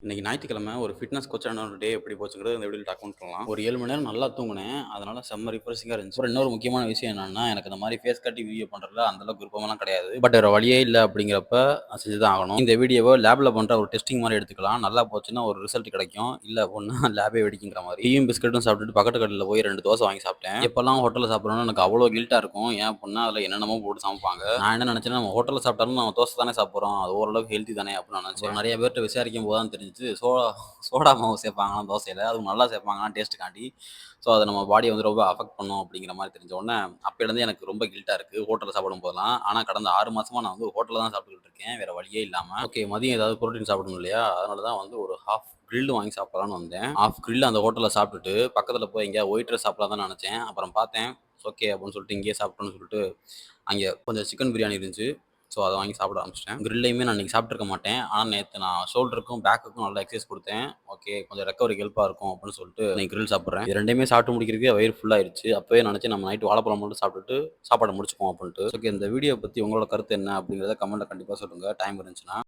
இன்னைக்கு ஞாயிற்றுக்கிழமை ஒரு ஃபிட்னஸ் கோச்சான ஒரு டே எப்படி போச்சுங்கிறது இந்த வீடியோவில் டாக்குமெண்ட் பண்ணலாம். ஒரு 7 மணி நேரம் நல்லா தூங்குனேன். அதனால செம்ம ரிஃப்ரெஷிங்கா இருந்துச்சு. அப்புறம் இன்னொரு முக்கியமான விஷயம் என்னன்னா, எனக்கு இந்த மாதிரி ஃபேஸ் கட்டி வீடியோ பண்றதுல அந்த அளவுக்கு விருப்பமெல்லாம் கிடையாது. பட் வேற வழியே இல்ல அப்படிங்கிறப்ப செஞ்சு தான் ஆகணும். இந்த வீடியோவை லேப்ல பண்ற ஒரு டெஸ்டிங் மாதிரி எடுத்துக்கலாம். நல்லா போச்சுன்னா ஒரு ரிசல்ட் கிடைக்கும். இல்ல ஒண்ணா லேபே வெடிக்குங்கிற மாதிரி. டீயும் பிஸ்கட்டும் சாப்பிட்டுட்டு பக்கத்து கடையில் போய் 2 தோசை வாங்கி சாப்பிட்டேன். எப்பெல்லாம் ஹோட்டலில் சாப்பிட்றோன்னு எனக்கு அவ்வளோ கில்ட்டா இருக்கும். ஏன் அப்படின்னா அதில் என்னென்னமோ போட்டு சமைப்பாங்க. நான் என்ன நினைச்சேன்னா, நம்ம ஹோட்டலில் சாப்பிட்டாலும் நம்ம தோசை தானே சாப்பிட்றோம். அது ஓரளவுக்கு ஹெல்த்தி தானே அப்படின்னு நினைச்சேன். நிறைய பேர்கிட்ட விசாரிக்கும் போது தான் தெரிஞ்சுச்சு. சோடா மாவு சேர்ப்பாங்களாம் தோசையில். அதுவும் நல்லா சேர்ப்பாங்களாம் டேஸ்ட்டுக்காண்டி. ஸோ அதை நம்ம பாடியை வந்து ரொம்ப அஃபெக்ட் பண்ணும் அப்படிங்கிற மாதிரி தெரிஞ்ச உடனே அப்போலேருந்து எனக்கு ரொம்ப கில்ட்டாக இருக்குது ஹோட்டலில் சாப்பிடும் போதெல்லாம். ஆனால் கடந்த 6 மாதமாக நான் வந்து ஹோட்டலில் தான் சாப்பிட்டுக்கிட்டு இருக்கேன். வேறு வழியே இல்லாமல். ஓகே, மதியம் ஏதாவது ப்ரோட்டீன் சாப்பிடணும் இல்லையா? அதனால தான் வந்து ஒரு ஹாஃப் கிரில் வாங்கி சாப்பிடலான்னு வந்தேன். ஹாஃப் கிரில் அந்த ஹோட்டலில் சாப்பிட்டுட்டு பக்கத்தில் போய் எங்கேயா ஒயிட் ரைஸ் சாப்பிடலாம் தான் நினச்சேன். அப்புறம் பார்த்தேன் ஓகே அப்படின்னு சொல்லிட்டு இங்கேயே சாப்பிட்டோன்னு சொல்லிட்டு அங்கே கொஞ்சம் சிக்கன் பிரியாணி இருந்துச்சு. ஸோ அதை வாங்கி சாப்பிட ஆரம்பிச்சிட்டேன். கிரில்லையுமே நான் இன்றைக்கி சாப்பிட்ருக்க மாட்டேன். ஆனால் நேற்று நான் ஷோல்டருக்கும் பேக்குக்கும் நல்லா எக்ஸசைஸ் கொடுத்தேன். ஓகே, கொஞ்சம் ரெக்கவரிக்கு ஹெல்ப்பாக இருக்கும் அப்படின்னு சொல்லிட்டு இன்னைக்கு கிரில் சாப்பிட்றேன். இது ரெண்டையுமே சாப்பிட்டு முடிக்கிறதுக்கே வயிறு ஃபுல்லாகிடுச்சு. அப்போவே நினச்சி நம்ம நைட்டு வாழைப்பழம் மட்டும் சாப்பிட்டுட்டு சாப்பாடை முடிச்சுப்போம் அப்படின்ட்டு. ஓகே, இந்த வீடியோ பற்றி உங்களோட கருத்து என்ன அப்படிங்கிறத கமெண்ட்டில் கண்டிப்பாக சொல்லுங்கள் டைம் இருந்துச்சுன்னா.